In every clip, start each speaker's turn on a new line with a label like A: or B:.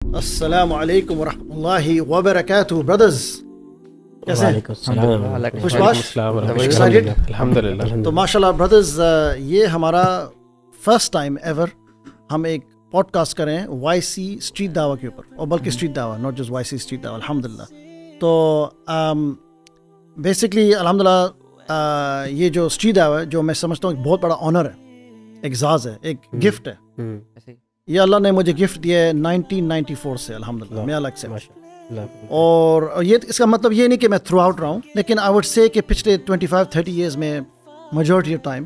A: السلام علیکم ورحمۃ اللہ وبرکاتہ برادرز، کیسے ہیں؟ خوش باش،
B: الحمد للہ.
A: تو ماشاء اللہ برادرز، یہ ہمارا فرسٹ ٹائم ایور ہم ایک پوڈ کاسٹ کریں وائی سی اسٹریٹ دعویٰ کے اوپر، اور بلکہ اسٹریٹ دعویٰ، not just why see street دعویٰ. الحمد للہ. تو بیسکلی الحمد للہ یہ جو اسٹریٹ دعویٰ ہے، جو میں سمجھتا ہوں ایک بہت بڑا آنر ہے، اعزاز ہے، ایک گفٹ ہے. یہ اللہ نے مجھے گفٹ دیا ہے 1994 سے. الحمد للہ میں الگ سے، اور یہ اس کا مطلب یہ نہیں کہ میں تھرو آؤٹ رہا ہوں، لیکن آئی وڈ سے کہ پچھلے 25-30 ایئرز میں میجورٹی آف ٹائم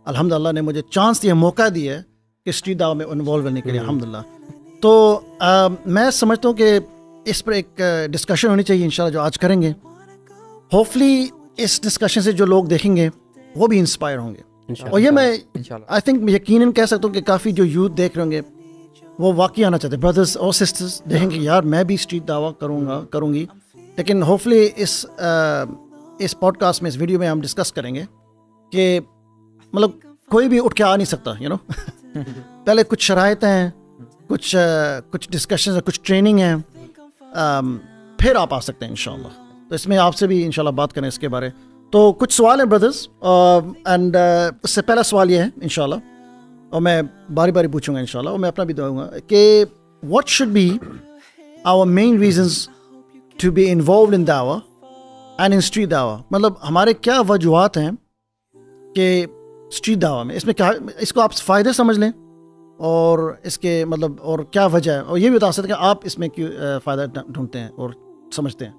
A: الحمد للہ نے مجھے چانس دیا، موقع دیا ہے کہ اسٹریٹ دعویٰ میں انوالو ہونے کے لیے. الحمد للہ. تو میں سمجھتا ہوں کہ اس پر ایک ڈسکشن ہونی چاہیے انشاءاللہ، جو آج کریں گے. ہوپفلی اس ڈسکشن سے جو لوگ دیکھیں گے وہ بھی انسپائر ہوں گے، اور یہ میں آئی تھنک یقیناً کہہ سکتا ہوں کہ کافی جو یوتھ دیکھ رہے ہوں گے وہ واقعی آنا چاہتے ہیں. بردرز اور سسٹرز دیکھیں گے یار میں بھی اسٹریٹ دعویٰ کروں گی. لیکن ہوپفلی اس پوڈ کاسٹ میں، اس ویڈیو میں ہم ڈسکس کریں گے کہ مطلب کوئی بھی اٹھ کے آ نہیں سکتا، پہلے کچھ شرائط ہیں، کچھ ڈسکشنز ہیں، کچھ ٹریننگ ہیں، پھر آپ آ سکتے ہیں انشاءاللہ. تو اس میں آپ سے بھی انشاءاللہ بات کریں اس کے بارے. تو کچھ سوال ہیں برادرز، اینڈ اس سے پہلا سوال یہ ہے انشاءاللہ، اور میں باری باری پوچھوں گا انشاءاللہ، اور میں اپنا بھی دوں گا کہ what should be our main reasons to be involved in دعویٰ اینڈ ان اسٹریٹ دعویٰ. مطلب ہمارے کیا وجوہات ہیں کہ اسٹریٹ دعویٰ میں، اس میں کیا، اس کو آپ فائدے سمجھ لیں، اور اس کے مطلب اور کیا وجہ ہے، اور یہ بھی بتا سکتے ہیں کہ آپ اس میں کیوں فائدہ ڈھونڈتے ہیں اور سمجھتے ہیں.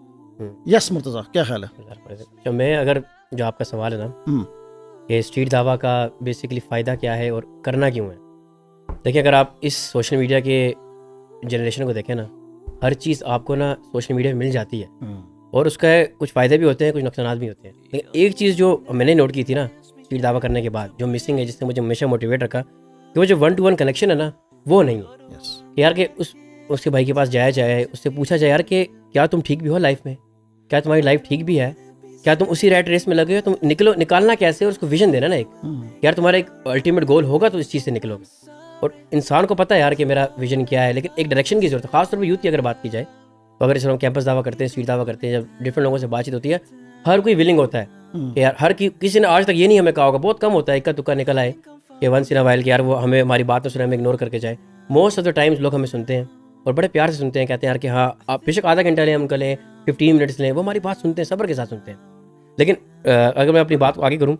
A: یس مرتضیٰ، کیا خیال ہے؟
B: میں اگر جو آپ کا سوال ہے نا کہ اسٹریٹ دعویٰ کا بیسیکلی فائدہ کیا ہے اور کرنا کیوں ہے، دیکھیں اگر آپ اس سوشل میڈیا کے جنریشن کو دیکھیں نا، ہر چیز آپ کو نا سوشل میڈیا میں مل جاتی ہے، اور اس کا کچھ فائدے بھی ہوتے ہیں، کچھ نقصانات بھی ہوتے ہیں. لیکن ایک چیز جو میں نے نوٹ کی تھی نا اسٹریٹ دعویٰ کرنے کے بعد، جو مسنگ ہے، جس نے مجھے ہمیشہ موٹیویٹ رکھا، کہ وہ جو 1-to-1 کنیکشن ہے نا، وہ نہیں ہے. یار کہ اس کے بھائی کے پاس جایا جائے، اس سے پوچھا جائے یار کہ کیا تم ٹھیک بھی ہو لائف میں، کیا تمہاری لائف ٹھیک بھی ہے، کیا تم اسی ریٹ ریس میں لگے ہو، تم نکالنا کیسے، اور اس کو ویژن دینا نا ایک، یار تمہارا ایک الٹیمیٹ گول ہوگا تو اس چیز سے نکلو گے. اور انسان کو پتہ ہے یار کہ میرا ویژن کیا ہے، لیکن ایک ڈائریکشن کی ضرورت ہے. خاص طور پہ یوتھ کی اگر بات کی جائے تو اگر ہم کیمپس دعویٰ کرتے ہیں، اسٹریٹ دعویٰ کرتے ہیں، جب ڈفرینٹ لوگوں سے بات چیت ہوتی ہے، ہر کوئی ولنگ ہوتا ہے کہ یار کسی نے آج تک یہ نہیں ہمیں کہا ہوگا، بہت کم ہوتا ہے اکا تکا نکل آئے کہ ونس ان اے وائل کہ یار وہ ہمیں ہماری بات نہ سنے، ہمیں اگنور کر کے جائے. موسٹ آف دا ٹائمز لوگ ہمیں سنتے ہیں اور بڑے پیار سے سنتے ہیں، کہتے ہیں یار کہ ہاں آپ بے شک آدھا گھنٹہ لیں، ہم لیں 15 منٹس لیں، وہ ہماری بات سنتے ہیں، صبر کے ساتھ سنتے ہیں. لیکن اگر میں اپنی بات کو آگے کروں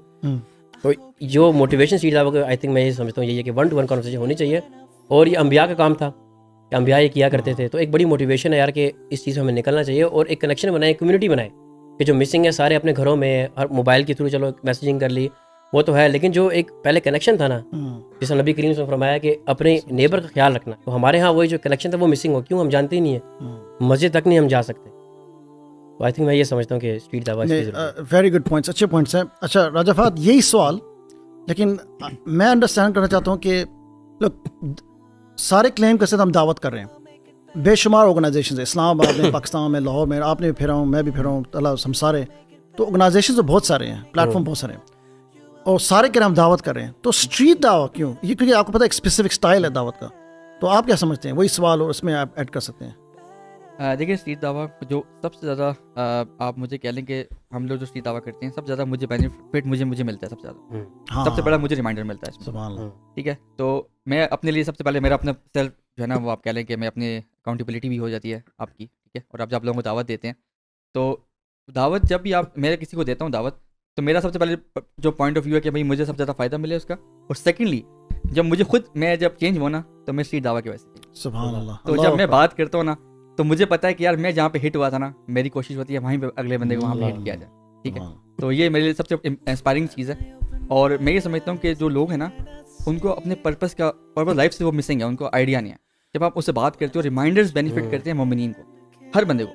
B: تو جو موٹیویشن اسٹریٹ دعویٰ کو آئی تھنک میں یہ سمجھتا ہوں یہی ہے کہ 1-to-1 کانورسیشن ہونی چاہیے، اور یہ انبیاء کا کام تھا کہ انبیاء یہ کیا کرتے تھے. تو ایک بڑی موٹیویشن ہے یار کہ اس چیز میں ہمیں نکلنا چاہیے، اور ایک کنیکشن بنائے، کمیونٹی بنائے، کہ جو مسنگ ہے سارے اپنے گھروں میں، ہر موبائل کے تھرو چلو میسیجنگ کر لی، وہ تو ہے، لیکن جو ایک پہلے کنیکشن تھا نا، جس نبی کریم نے فرمایا کہ اپنے نیبر کا خیال رکھنا، تو ہمارے ہاں وہی جو کنیکشن تھا وہ مسنگ ہو. کیوں؟ ہم جانتے ہی نہیں ہیں، مسجد تک نہیں ہم جا سکتے. تو آئی تھنک میں یہ سمجھتا ہوں کہ اسٹریٹ دعویٰ.
A: ویری گڈ پوائنٹس، اچھے پوائنٹس ہیں. اچھا راجہ فہد، یہی سوال، لیکن میں انڈرسٹینڈ کرنا چاہتا ہوں کہ لوگ سارے کلیم کے ساتھ ہم دعوت کر رہے ہیں، بے شمار آرگنائزیشنز، اسلام آباد میں، پاکستان میں، لاہور میں، آپ نے بھی پھرا ہوں، میں بھی پھرا ہوں، اللہ ہم سارے، تو آرگنائزیشنز بہت سارے ہیں، پلیٹ فارم بہت سارے ہیں، اور سارے کے ہم دعوت کر رہے ہیں. تو اسٹریٹ دعویٰ کیوں؟ یہ کیونکہ آپ کو پتہ ہے ایک اسپیسیفک اسٹائل ہے دعوت کا. تو آپ کیا سمجھتے ہیں؟ وہی سوال اور اس میں آپ ایڈ کر سکتے ہیں.
C: دیکھیں اسٹریٹ دعویٰ جو سب سے زیادہ آپ مجھے کہہ لیں کہ ہم لوگ جو اسٹریٹ دعویٰ کرتے ہیں، سب سے زیادہ مجھے بینیفٹ مجھے ملتا ہے، سب سے زیادہ سب سے بڑا مجھے ریمائنڈر ملتا ہے اس میں. ٹھیک ہے، تو میں اپنے لیے سب سے پہلے میرا اپنا سیلف جو ہے نا، وہ آپ کہہ لیں کہ میں اپنی اکاؤنٹیبلٹی بھی ہو جاتی ہے آپ کی. ٹھیک ہے، اور آپ جب لوگوں کو دعوت دیتے ہیں، تو دعوت جب بھی میں کسی کو دیتا ہوں دعوت، تو میرا سب سے پہلے جو پوائنٹ آف ویو ہے کہ بھائی مجھے سب سے زیادہ فائدہ ملے اس کا. اور سیکنڈلی جب مجھے خود میں جب چینج ہوا نا، تو میں اسٹریٹ دعویٰ کی وجہ سے.
A: سبحان اللہ.
C: تو جب میں بات کرتا ہوں نا، تو مجھے پتا ہے کہ یار میں جہاں پہ ہٹ ہوا تھا نا، میری کوشش ہوتی ہے وہیں پہ اگلے بندے کو وہاں پہ ہٹ کیا جائے. ٹھیک ہے، تو یہ میرے لیے سب سے انسپائرنگ چیز ہے. اور میں یہ سمجھتا ہوں کہ جو لوگ ہیں نا، ان کو اپنے پرپس لائف سے وہ مسنگ ہے، ان کو آئیڈیا نہیں ہے. جب آپ اس سے بات کرتے ہو، ریمائنڈرز بینیفٹ کرتے ہیں مومنین کو، ہر بندے کو.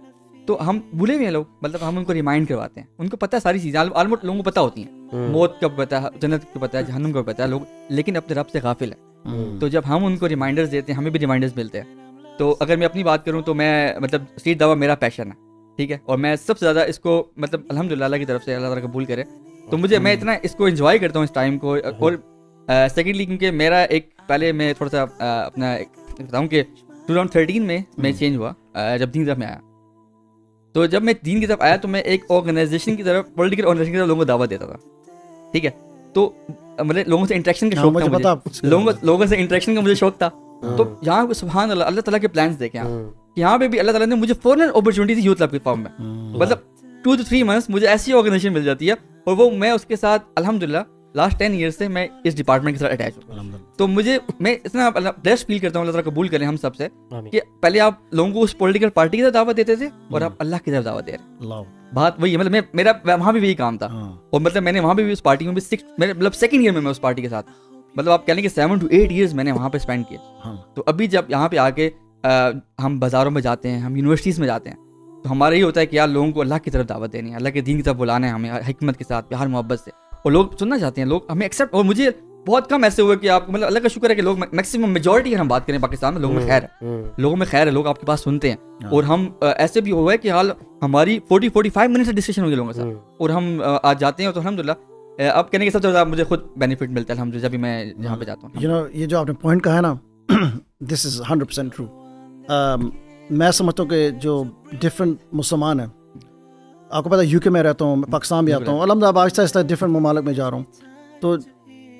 C: تو ہم بھولے ہوئے ہیں لوگ، مطلب ہم ان کو ریمائنڈ کرواتے ہیں. ان کو پتہ ہے ساری چیزیں، آلموسٹ لوگوں کو پتہ ہوتی ہیں، موت کا پتہ ہے، جنت کا پتہ ہے، جہنم کا پتہ ہے لوگ، لیکن اپنے رب سے غافل ہے. تو جب ہم ان کو ریمائنڈرز دیتے ہیں، ہمیں بھی ریمائنڈرز ملتے ہیں. تو اگر میں اپنی بات کروں تو میں مطلب اسٹریٹ دعویٰ میرا پیشن ہے. ٹھیک ہے، اور میں سب سے زیادہ اس کو مطلب الحمدللہ اللہ کی طرف سے، اللہ تعالیٰ قبول کرے، تو میں اتنا اس کو انجوائے کرتا ہوں اس ٹائم کو. اور سیکنڈلی کیونکہ میرا ایک پہلے میں تھوڑا سا اپنا بتاؤں کہ 2013 میں میں چینج ہوا جب دین کی طرف میں آیا. تو جب میں دین کی طرف آیا تو میں ایک آرگنائزیشن کی طرف, پولیٹیکل آرگنائزیشن کی طرف لوگوں کو دعوت دیتا تھا, ٹھیک ہے. تو مطلب لوگوں سے انٹریکشن کا شوق تھا مجھے, لوگوں سے انٹریکشن کا مجھے شوق تھا. تو یہاں پہ سبحان اللہ, اللہ تعالیٰ کے پلانس دیکھے یہاں پہ بھی اللہ تعالیٰ نے مجھے فوراً اپرچونیٹی دی یوتھ کلب کے فارم میں. مطلب 2 to 3 months مجھے ایسی آرگنائزیشن مل جاتی ہے, اور وہ میں اس کے ساتھ الحمد للہ لاسٹ 10 years سے میں اس ڈپارٹمنٹ کے ساتھ اٹیچ ہوں. تو مجھے میں اتنا بلیسڈ فیل کرتا ہوں, اللہ تعالیٰ قبول کریں ہم سب سے, کہ پہلے آپ لوگوں کو اس پولیٹیکل پارٹی کی طرف دعوت دیتے تھے اور آپ اللہ کی طرف دعوت دے رہے ہیں. بات وہی ہے, مطلب میرا وہاں بھی وہی کام تھا. اور مطلب میں نے وہاں بھی اس پارٹی میں بھی مطلب 2nd year میں اس پارٹی کے ساتھ, مطلب آپ کہہ لیں کہ 7 to 8 years میں نے وہاں پہ اسپینڈ کیے. تو ابھی جب یہاں پہ آ کے ہم بازاروں میں جاتے ہیں, ہم یونیورسٹیز میں جاتے ہیں, تو ہمارا یہ ہوتا ہے کہ یار لوگوں کو اللہ کی طرف دعوت دینی ہے, اللہ کے دین کی طرف بلانا ہے ہمیں حکمت کے ساتھ, پیار محبت سے, اور لوگ سننا چاہتے ہیں, لوگ ہمیں ایکسیپٹ. اور مجھے بہت کم ایسے ہوئے کہ آپ مطلب اللہ کا شکر ہے کہ لوگ میکسیمم میجورٹی ہم بات کریں پاکستان میں, لوگوں میں خیر ہے, لوگوں میں خیر ہے, لوگ آپ کی بات سنتے ہیں. اور ہم ایسے بھی ہوا ہے کہ حال ہماری 40-45 منٹ سے ڈسکشن ہوئی لوگوں کے ساتھ, اور ہم آج جاتے ہیں تو الحمد للہ اب کہنے کے ساتھ زیادہ مجھے خود بینیفٹ ملتا ہے الحمد للہ جب بھی میں جہاں پہ جاتا ہوں.
A: یہ جو آپ نے پوائنٹ کہا ہے نا, دس از 100% ٹرو. میں سمجھتا ہوں کہ جو ڈفرینٹ مسلمان ہیں, آپ کو پتہ ہے یو کے میں رہتا ہوں, میں پاکستان بھی آتا ہوں, الحمد للہ آہستہ آہستہ ڈفرینٹ ممالک میں جا رہا ہوں, تو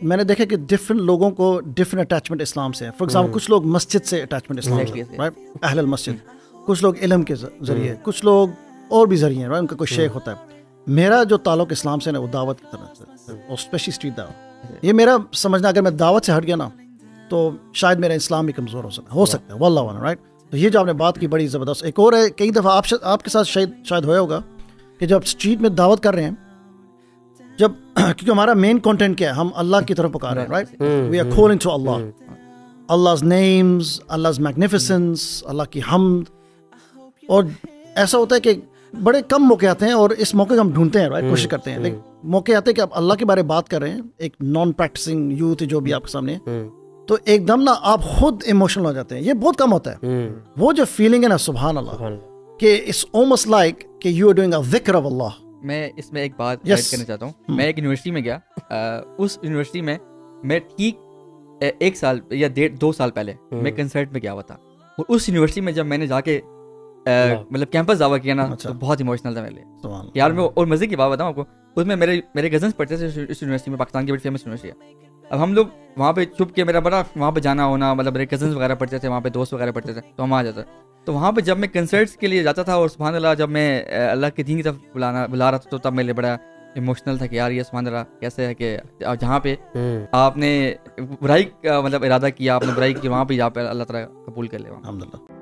A: میں نے دیکھا کہ ڈفرینٹ لوگوں کو ڈفرینٹ اٹیچمنٹ اسلام سے ہے. فار ایگزامپل کچھ لوگ مسجد سے اٹیچمنٹ اسلام سے, رائٹ, اہل المسجد. کچھ لوگ علم کے ذریعے, کچھ لوگ اور بھی ذریعے, رائٹ, ان کا کوئی شیخ ہوتا ہے. میرا جو تعلق اسلام سے نا وہ دعوت کی طرف سے, اور اسپیشلی اسٹریٹ دعوت. یہ میرا سمجھنا, اگر میں دعوت سے ہٹ گیا نا تو شاید میرا اسلام بھی کمزور ہو سکتا ہے, واللہ عنہ, رائٹ. تو یہ جو آپ نے بات کی بڑی زبردست. ایک اور ہے, کئی دفعہ آپ کے ساتھ شاید ہوا ہوگا کہ جب اسٹریٹ میں دعوت کر رہے ہیں, جب کیونکہ ہمارا مین کنٹینٹ کیا ہے, ہم اللہ کی طرف پکار رہے ہیں, right, we are calling to اللہ, Allah's names, Allah's magnificence, اللہ کی حمد. اور ایسا ہوتا ہے کہ بڑے کم موقع آتے ہیں, اور اس موقع کو ہم ڈھونڈتے ہیں, رائٹ, کوشش کرتے ہیں, لیکن موقع آتے ہیں کہ آپ اللہ کے بارے بات کر رہے ہیں, ایک نان پریکٹسنگ یوتھ جو بھی آپ کے سامنے, تو ایک دم نا آپ خود ایموشنل ہو جاتے ہیں. یہ بہت کم ہوتا ہے, وہ جو فیلنگ ہے نا, سبحان اللہ, کہ اٹس آلموسٹ لائک کہ یو آر ڈوئنگ اے ذکر آف اللہ.
C: میں اس میں ایک بات ایڈ کرنا چاہتا ہوں. میں ایک یونیورسٹی میں گیا, اس یونیورسٹی میں میں ٹھیک 1 سال یا 2 سال پہلے میں کنسرٹ میں گیا ہوا تھا, اور اس یونیورسٹی میں جب میں نے جا کے مطلب کیمپس دعویٰ کیا نا, تو بہت ایموشنل تھا میرے لیے یار. میں اور مزے کی بات بتاؤں آپ کو, اس میں میرے کزنس پڑھتے تھے اس یونیورسٹی میں, پاکستان کی بڑی فیمس یونیورسٹی ہے. اب ہم لوگ وہاں پہ چھپ کے, میرا بڑا وہاں پہ جانا ہونا, مطلب میرے کزنس وغیرہ پڑھتے تھے وہاں پہ, دوست وغیرہ پڑھتے تھے, تو ہم آ جاتے. تو وہاں پہ جب میں کنسرٹس کے لیے جاتا تھا, اور سبحان اللہ جب میں اللہ کے دین کی طرف بلا رہا تھا, تو تب میرے لیے بڑا ایموشنل تھا کہ یار یہ سبحان اللہ کیسے ہے کہ جہاں پہ آپ نے برائی کا مطلب ارادہ کیا, آپ نے برائی کی, وہاں پہ جہاں پہ اللہ تعالیٰ قبول کر لے. الحمد للہ.